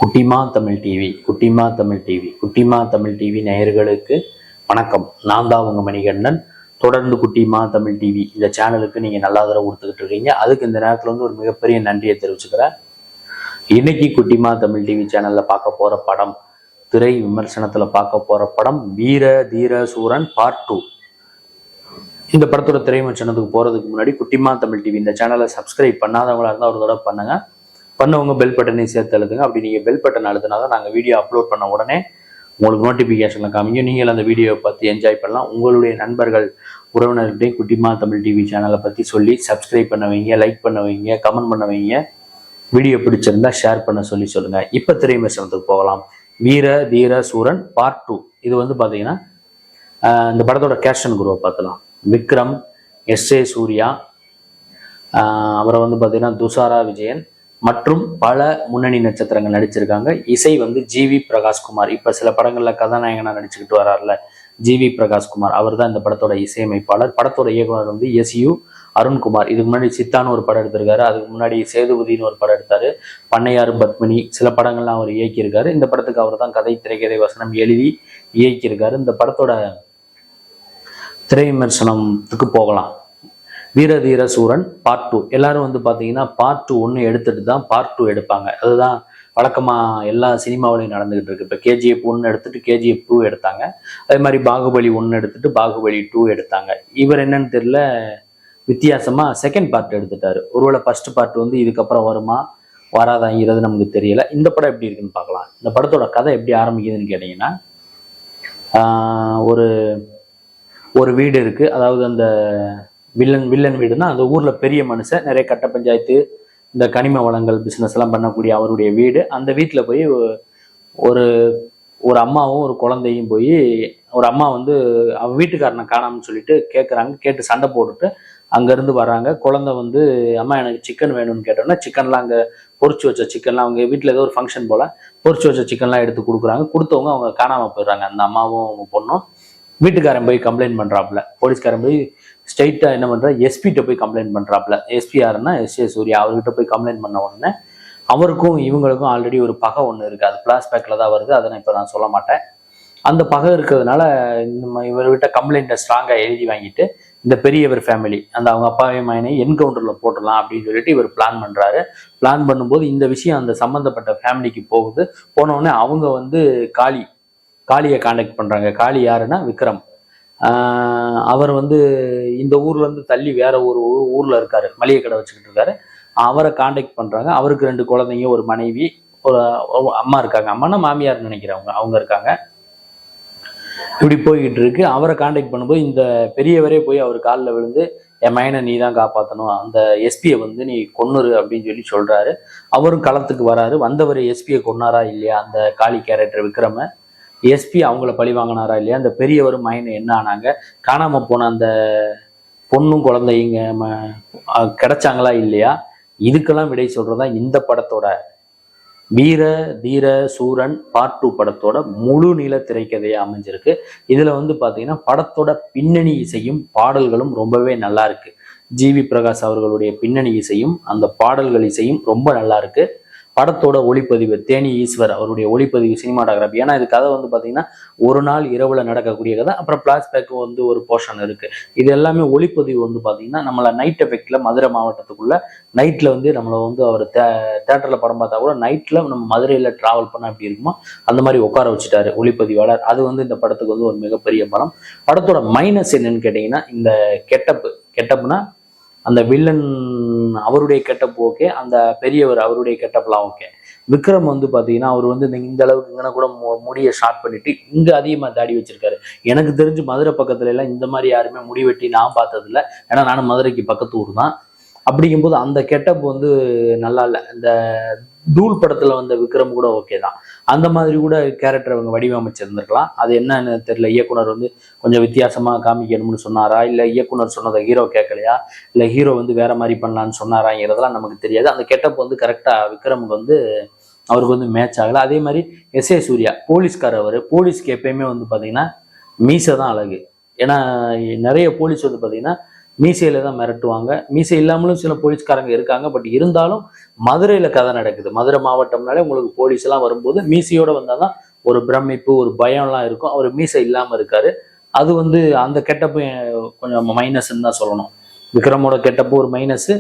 குட்டிமா தமிழ் டிவி குட்டிமா தமிழ் டிவி நேயர்களுக்கு வணக்கம். நான் தான் உங்க மணிகண்டன். தொடர்ந்து குட்டிமா தமிழ் டிவி இந்த சேனலுக்கு நீங்க நல்ல ஆதரவு கொடுத்துக்கிட்டு இருக்கீங்க. அதுக்கு இந்த நேரத்துல வந்து ஒரு மிகப்பெரிய நன்றியை தெரிவிச்சுக்கிறேன். இன்னைக்கு குட்டிமா தமிழ் டிவி சேனல்ல பார்க்க போற படம், திரை விமர்சனத்துல பார்க்க போற படம் வீர தீர சூரன் பார்ட் 2. இந்த படத்தோட திரை விமர்சனத்துக்கு போறதுக்கு முன்னாடி குட்டிமா தமிழ் டிவி இந்த சேனலை சப்ஸ்கிரைப் பண்ணாதவங்களா இருந்தால் ஒரு தடவை பண்ணுங்க. பண்ணவங்க பெல் பட்டனை சேர்த்து அழுதுங்க. அப்படி நீங்கள் பெல் பட்டன் அழுத்தினா தான் நாங்கள் வீடியோ அப்லோட் பண்ண உடனே உங்களுக்கு நோட்டிஃபிகேஷனில் காமிங்க. நீங்கள் அந்த வீடியோவை பார்த்து என்ஜாய் பண்ணலாம். உங்களுடைய நண்பர்கள் உறவினர்கிட்டையும் குட்டிமா தமிழ் டிவி சேனலை பற்றி சொல்லி சப்ஸ்கிரைப் பண்ண வைங்க, லைக் பண்ண வைங்க, கமெண்ட் பண்ண வைங்க. வீடியோ பிடிச்சிருந்தா ஷேர் பண்ண சொல்லுங்க. இப்போ திரை விமர்சனத்துக்கு போகலாம். வீர தீர சூரன் பார்ட் 2. இது வந்து பார்த்தீங்கன்னா இந்த படத்தோட கேப்ஷன் குருவை பார்த்துலாம். விக்ரம், எஸ்.ஏ. சூர்யா, அப்புறம் வந்து பார்த்தீங்கன்னா துஷாரா விஜயன் மற்றும் பல முன்னணி நட்சத்திரங்கள் நடிச்சிருக்காங்க. இசை வந்து ஜி.வி. பிரகாஷ்குமார். இப்போ சில படங்களில் கதாநாயகனா நடிச்சுக்கிட்டு வர்றாருல ஜி.வி. பிரகாஷ்குமார், அவர் தான் இந்த படத்தோட இசையமைப்பாளர். படத்தோட இயக்குனர் வந்து எஸ்.யு. அருண்குமார். இதுக்கு முன்னாடி சித்தான்னு ஒரு படம் எடுத்திருக்காரு. அதுக்கு முன்னாடி சேதுபதினு ஒரு படம் எடுத்தாரு. பண்ணையாறு பத்மினி, சில படங்கள்லாம் அவர் இயக்கியிருக்காரு. இந்த படத்துக்கு அவர் தான் கதை, திரைக்கதை, வசனம் எழுதி இயக்கியிருக்காரு. இந்த படத்தோட திரை விமர்சனத்துக்கு போகலாம். வீரதீர சூரன் பார்ட் 2. எல்லாரும் வந்து பார்த்தீங்கன்னா பார்ட் 1 எடுத்துட்டு தான் பார்ட் 2 எடுப்பாங்க. அதுதான் வழக்கமாக எல்லா சினிமாவிலையும் நடந்துகிட்டு இருக்கு. இப்போ KGF 1 எடுத்துட்டு KGF 2 எடுத்தாங்க. அதே மாதிரி பாகுபலி 1 எடுத்துட்டு பாகுபலி 2 எடுத்தாங்க. இவர் என்னன்னு தெரியல, வித்தியாசமா செகண்ட் பார்ட் எடுத்துட்டாரு. ஒருவேளை ஃபர்ஸ்ட் பார்ட் வந்து இதுக்கப்புறம் வருமா வராதாங்கிறது நமக்கு தெரியல. இந்த படம் எப்படி இருக்குன்னு பார்க்கலாம். இந்த படத்தோட கதை எப்படி ஆரம்பிக்குதுன்னு கேட்டீங்கன்னா, ஒரு வீடு இருக்கு. அதாவது அந்த வில்லன் வீடுனா அந்த ஊர்ல பெரிய மனுஷன், நிறைய கட்ட பஞ்சாயத்து, இந்த கனிம வளங்கள் பிசினஸ் எல்லாம் பண்ணக்கூடிய அவருடைய வீடு. அந்த வீட்டுல போய் ஒரு ஒரு அம்மாவும் ஒரு குழந்தையும் போய், ஒரு அம்மா வந்து அவன் வீட்டுக்காரனை காணாமன்னு சொல்லிட்டு கேட்குறாங்க. கேட்டு சண்டை போட்டுட்டு அங்கேருந்து வராங்க. குழந்தை வந்து அம்மா எனக்கு சிக்கன் வேணும்னு கேட்டோன்னா சிக்கன்லாம் அங்கே பொறிச்சு வச்ச சிக்கன்லாம், அவங்க வீட்டில் ஏதோ ஒரு ஃபங்க்ஷன் போல் பொறிச்சு வச்ச சிக்கன்லாம் எடுத்து கொடுக்குறாங்க. கொடுத்தவங்க அவங்க காணாமல் போயிடுறாங்க. அந்த அம்மாவும் அவங்க பொண்ணும். வீட்டுக்காரன் போய் கம்ப்ளைண்ட் பண்ணுறாப்புல. போலீஸ்காரன் போய் ஸ்ட்ரைட்டாக என்ன பண்ணுறா, எஸ்பிகிட்ட போய் கம்ப்ளைண்ட் பண்ணுறாப்புல. எஸ்பி யாருன்னா எஸ்.ஏ. சூர்யா. அவர்கிட்ட போய் கம்ப்ளைண்ட் பண்ண உடனே அவருக்கும் இவங்களுக்கும் ஆல்ரெடி ஒரு பகை ஒன்று இருக்குது. அது ஃப்ளாஷ்பேக்கில் தான் வருது. அதை இப்போ நான் சொல்ல மாட்டேன். அந்த பகை இருக்கிறதுனால இவர்கிட்ட கம்ப்ளைண்ட்டை ஸ்ட்ராங்காக எழுதி வாங்கிட்டு இந்த பெரியவர் ஃபேமிலி, அந்த அவங்க அப்பாவையும் மகனை என்கவுண்டரில் போட்டுடலாம் அப்படின்னு சொல்லிட்டு இவர் பிளான் பண்ணுறாரு. பிளான் பண்ணும்போது இந்த விஷயம் அந்த சம்மந்தப்பட்ட ஃபேமிலிக்கு போகுது. போனவுடனே அவங்க வந்து காளியை கான்டாக்ட் பண்ணுறாங்க. காளி யாருன்னா விக்ரம். அவர் வந்து இந்த ஊர்லேருந்து தள்ளி வேற ஒரு ஊரில் இருக்காரு, மளிகை கடை வச்சுக்கிட்டு இருக்காரு. அவரை கான்டாக்ட் பண்ணுறாங்க. அவருக்கு 2 குழந்தைங்க, ஒரு மனைவி, ஒரு அம்மா இருக்காங்க. அம்மானா மாமியார்னு நினைக்கிறவங்க, அவங்க இருக்காங்க. இப்படி போய்கிட்டு இருக்கு. அவரை கான்டாக்ட் பண்ணும்போது இந்த பெரியவரே போய் அவர் காலில் விழுந்து, என் மைனை நீ தான் காப்பாற்றணும், அந்த எஸ்பியை வந்து நீ கொன்னுரு அப்படின்னு சொல்றாரு. அவரும் களத்துக்கு வராரு. வந்தவர் எஸ்பியை கொன்னாரா இல்லையா, அந்த காளி கேரக்டர் விக்ரம, எஸ்பி அவங்கள பழி வாங்கினாரா இல்லையா, அந்த பெரியவரும் மைனை என்ன ஆனாங்க, காணாம போன அந்த பொண்ணும் குழந்தைங்க கிடைச்சாங்களா இல்லையா, இதுக்கெல்லாம் விடை சொல்றதா இந்த படத்தோட வீர தீர சூரன் பார்ட் 2 படத்தோட முழு நீள திரைக்கதையா அமைஞ்சிருக்கு. இதுல வந்து பாத்தீங்கன்னா படத்தோட பின்னணி இசையும் பாடல்களும் ரொம்பவே நல்லா இருக்கு. ஜி.வி. பிரகாஷ் அவர்களுடைய பின்னணி இசையும் அந்த பாடல்கள் இசையும் ரொம்ப நல்லா இருக்கு. படத்தோட ஒளிப்பதிவு தேனி ஈஸ்வர் அவருடைய ஒளிப்பதிவு, சினிமாட்டோகிராஃபி. ஏன்னா இது கதை வந்து பார்த்தீங்கன்னா ஒரு நாள் இரவுல நடக்கக்கூடிய கதை. அப்புறம் பிளாஷ்பேக் வந்து ஒரு போர்ஷன் இருக்கு. இது எல்லாமே ஒளிப்பதிவு வந்து பார்த்தீங்கன்னா நம்மளை நைட் எஃபெக்ட்ல மதுரை மாவட்டத்துக்குள்ள நைட்ல வந்து நம்மளை வந்து அவர் தேட்டர்ல படம் பார்த்தா கூட நைட்ல நம்ம மதுரையில டிராவல் பண்ண எப்படி இருக்குமோ அந்த மாதிரி உட்கார வச்சுட்டாரு ஒளிப்பதிவாளர். அது வந்து இந்த படத்துக்கு வந்து ஒரு மிகப்பெரிய பலம். படத்தோட மைனஸ் என்னன்னு கேட்டீங்கன்னா, இந்த கெட்டப்னா அந்த வில்லன் அவருடைய கெட்டப் ஓகே, அந்த பெரியவர் அவருடைய கெட்டப்லாம் ஓகே. விக்ரம் வந்து பார்த்தீங்கன்னா அவர் வந்து இந்த அளவுக்கு இங்கே கூட முடியை ஷார்ட் பண்ணிட்டு இங்கே அதிகமாக தாடி வச்சிருக்காரு. எனக்கு தெரிஞ்சு மதுரை பக்கத்துல எல்லாம் இந்த மாதிரி யாருமே முடி வெட்டி நான் பார்த்ததில்ல. ஏன்னா நானும் மதுரைக்கு பக்கத்து ஊர் தான். அப்படிங்கும்போது அந்த கெட்டப் வந்து நல்லா இல்லை. இந்த தூள் படத்துல வந்த விக்ரம் கூட ஓகே தான். அந்த மாதிரி கூட கேரக்டர் அவங்க வடிவமைச்சிருந்திருக்கலாம். அது என்னன்னு தெரியல. இயக்குனர் வந்து கொஞ்சம் வித்தியாசமா காமிக்கணும்னு சொன்னாரா, இல்லை இயக்குனர் சொன்னதை ஹீரோ கேட்கலையா, இல்லை ஹீரோ வந்து வேற மாதிரி பண்ணலான்னு சொன்னாராங்கிறதெல்லாம் நமக்கு தெரியாது. அந்த கெட்டப் வந்து கரெக்டா விக்ரமுக்கு வந்து அவருக்கு வந்து மேட்ச் ஆகலை. அதே மாதிரி எஸ்.ஏ. சூர்யா போலீஸ்கார். அவர் போலீஸ்க்கு எப்பயுமே வந்து பார்த்தீங்கன்னா மீசை தான் அழகு. ஏன்னா நிறைய போலீஸ் வந்து பார்த்தீங்கன்னா மீசையில தான் மிரட்டுவாங்க. மீசை இல்லாமலும் சில போலீஸ்காரங்க இருக்காங்க. பட் இருந்தாலும் மதுரையில கதை நடக்குது. மதுரை மாவட்டம்னாலே உங்களுக்கு போலீஸ் எல்லாம் வரும்போது மீசையோட வந்தாதான் ஒரு பிரமிப்பு, ஒரு பயம்லாம் இருக்கும். அவர் மீசை இல்லாம இருக்காரு. அது வந்து அந்த கெட்டப்பு கொஞ்சம் மைனஸ்ன்னு தான் சொல்லணும். விக்ரமோட கெட்டப்பு ஒரு மைனஸ்,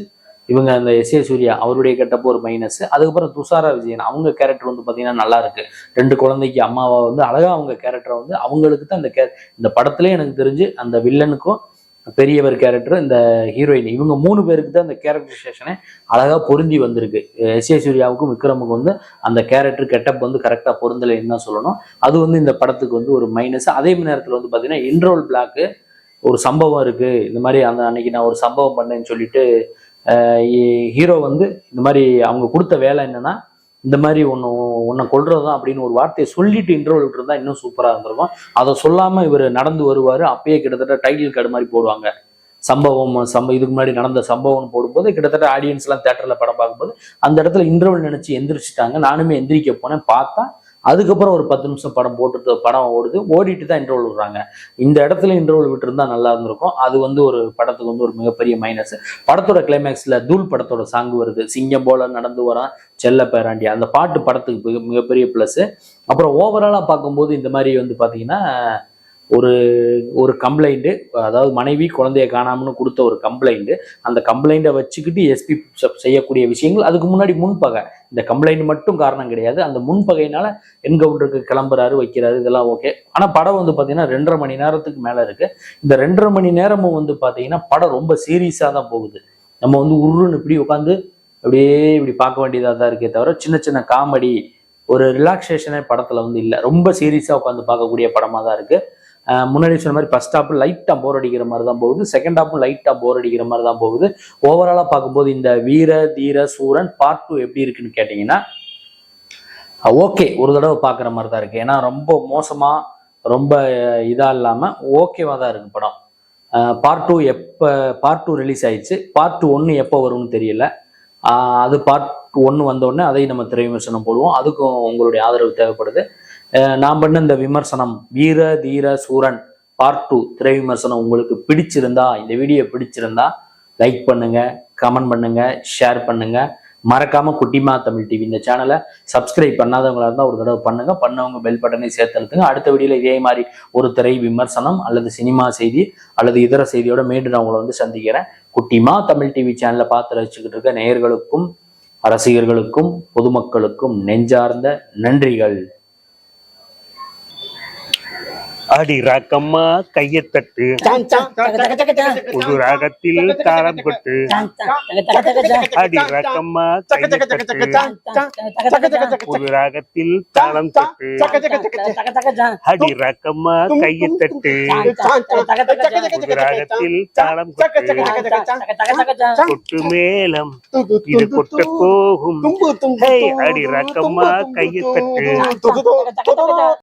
இவங்க அந்த எஸ்.ஏ. சூர்யா அவருடைய கெட்டப்பு ஒரு மைனஸ். அதுக்கப்புறம் துஷாரா விஜயன் அவங்க கேரக்டர் வந்து பாத்தீங்கன்னா நல்லா இருக்கு. 2 குழந்தைக்கு அம்மாவா வந்து அழகா அவங்க கேரக்டரை வந்து அவங்களுக்கு தான் இந்த படத்திலே எனக்கு தெரிஞ்சு அந்த வில்லனுக்கும் பெரியவர் கேரக்டர், இந்த ஹீரோயின், இவங்க 3 பேருக்கு தான் அந்த கேரக்டரைசேஷனே அழகா பொருந்தி வந்திருக்கு. எஸ்.ஏ. சூர்யாவுக்கும் விக்ரமுக்கும் வந்து அந்த கேரக்டர் கெட்டப் வந்து கரெக்டா பொருந்தலைன்னு தான் சொல்லணும். அது வந்து இந்த படத்துக்கு வந்து ஒரு மைனஸ். அதே நேரத்தில் வந்து பாத்தீங்கன்னா இன்ட்ரோல் பிளாக்கு ஒரு சம்பவம் இருக்கு. இந்த மாதிரி அந்த அன்னைக்கு நான் ஒரு சம்பவம் பண்ணேன்னு சொல்லிட்டு ஹீரோ வந்து இந்த மாதிரி அவங்க கொடுத்த வேலை என்னன்னா, இந்த மாதிரி உன்னை கொல்றதுதான் அப்படின்னு ஒரு வார்த்தையை சொல்லிட்டு இன்டர்வல் இருந்தா இன்னும் சூப்பரா இருந்திருக்கும். அதை சொல்லாம இவர் நடந்து வருவாரு. அப்பயே கிட்டத்தட்ட டைட்டில் கார்டு மாதிரி போடுவாங்க. இதுக்கு முன்னாடி நடந்த சம்பவம்னு போடும்போது கிட்டத்தட்ட ஆடியன்ஸ் எல்லாம் தியேட்டர்ல படம் பார்க்கும்போது அந்த இடத்துல இன்டர்வல் நினைச்சு எந்திரிச்சிட்டாங்க. நானுமே எந்திரிக்க போனேன். பார்த்தா அதுக்கப்புறம் ஒரு 10 நிமிஷம் படம் ஓடிட்டு தான் இன்டர்வல் விடுறாங்க. இந்த இடத்துல இன்டர்வல் விட்டு இருந்தா நல்லா இருந்திருக்கும். அது வந்து ஒரு படத்துக்கு வந்து ஒரு மிகப்பெரிய மைனஸ். படத்தோட கிளைமேக்ஸ்ல தூள் படத்தோட சாங் வருது. சிங்கம் போல நடந்து வரான் செல்ல பேராண்டி, அந்த பாட்டு படத்துக்கு மிகப்பெரிய பிளஸ். அப்புறம் ஓவராலா பார்க்கும்போது இந்த மாதிரி வந்து பாத்தீங்கன்னா ஒரு ஒரு கம்ப்ளைண்ட், அதாவது மனைவி குழந்தைய காணாமன்னு கொடுத்த ஒரு கம்ப்ளைண்ட், அந்த கம்ப்ளைண்ட்டை வச்சுக்கிட்டு எஸ்பி செய்யக்கூடிய விஷயங்கள். அதுக்கு முன்னாடி முன்பகை, இந்த கம்ப்ளைண்ட் மட்டும் காரணம் கிடையாது. அந்த முன்பகையினால என்கவுண்டருக்கு கிளம்புறாரு, வைக்கிறாரு, இதெல்லாம் ஓகே. ஆனா படம் வந்து பாத்தீங்கன்னா 2.5 மணி நேரத்துக்கு மேல இருக்கு. இந்த 2.5 மணி நேரமும் வந்து பாத்தீங்கன்னா படம் ரொம்ப சீரியஸா தான் போகுது. நம்ம வந்து உருன்னு இப்படி உட்காந்து அப்படியே இப்படி பார்க்க வேண்டியதா தான் இருக்கே தவிர சின்ன சின்ன காமெடி, ஒரு ரிலாக்ஸேஷனே படத்துல வந்து இல்லை. ரொம்ப சீரியஸா உட்காந்து பார்க்கக்கூடிய படமா தான் இருக்கு. முன்னாடி சொன்ன மாதிரி ஃபர்ஸ்ட் ஹாப் லைட்டா போர் அடிக்கிற மாதிரி தான் போகுது. செகண்ட் ஹாப்பும் லைட்டா போர் அடிக்கிற மாதிரி தான் போகுது. ஓவராலா பார்க்கும்போது இந்த வீர தீர சூரன் பார்ட் 2 எப்படி இருக்குன்னு கேட்டீங்கன்னா ஓகே, ஒரு தடவை பார்க்குற மாதிரி தான் இருக்கு. ஏன்னா ரொம்ப மோசமா ரொம்ப இதா இல்லாம ஓகேவா தான் இருக்கு படம். பார்ட் 2 ரிலீஸ் ஆயிடுச்சு. பார்ட் 1 எப்போ வரும்னு தெரியல. அது பார்ட் 1 வந்தோடனே அதையும் நம்ம திரை விமர்சனம் போடுவோம். அதுக்கும் உங்களுடைய ஆதரவு தேவைப்படுது. நான் பண்ண இந்த விமர்சனம் வீர தீர சூரன் பார்ட் 2 திரை விமர்சனம் உங்களுக்கு பிடிச்சிருந்தா, இந்த வீடியோ பிடிச்சிருந்தா லைக் பண்ணுங்க, கமெண்ட் பண்ணுங்க, ஷேர் பண்ணுங்க. மறக்காம குட்டிமா தமிழ் டிவி இந்த சேனலை சப்ஸ்கிரைப் பண்ணாதவங்களா இருந்தால் ஒரு தடவை பண்ணுங்க. பண்ணவங்க பெல் பட்டனை சேர்த்தெழுத்துங்க. அடுத்த வீடியோல இதே மாதிரி ஒரு திரை விமர்சனம் அல்லது சினிமா செய்தி அல்லது இதர செய்தியோட மீண்டும் நான் உங்களை வந்து சந்திக்கிறேன். குட்டிமா தமிழ் டிவி சேனலை பார்த்து ரசிச்சுக்கிட்டு இருக்க நேயர்களுக்கும் ரசிகர்களுக்கும் பொதுமக்களுக்கும் நெஞ்சார்ந்த நன்றிகள். அடி ராக்கம்மா கையத்தட்டு, புது ராகத்தில் தாளம் கொட்டு. அடி ராக்கம்மா கையத்தட்டு, புது ராகத்தில் தாளம் கொட்டு. அடி ராக்கம்மா கையத்தட்டு, புது ராகத்தில் தாளம் கொட்டு. கொட்டு மேலம் இது கொட்ட போகும். அடி ராக்கம்மா கையத்தட்டு.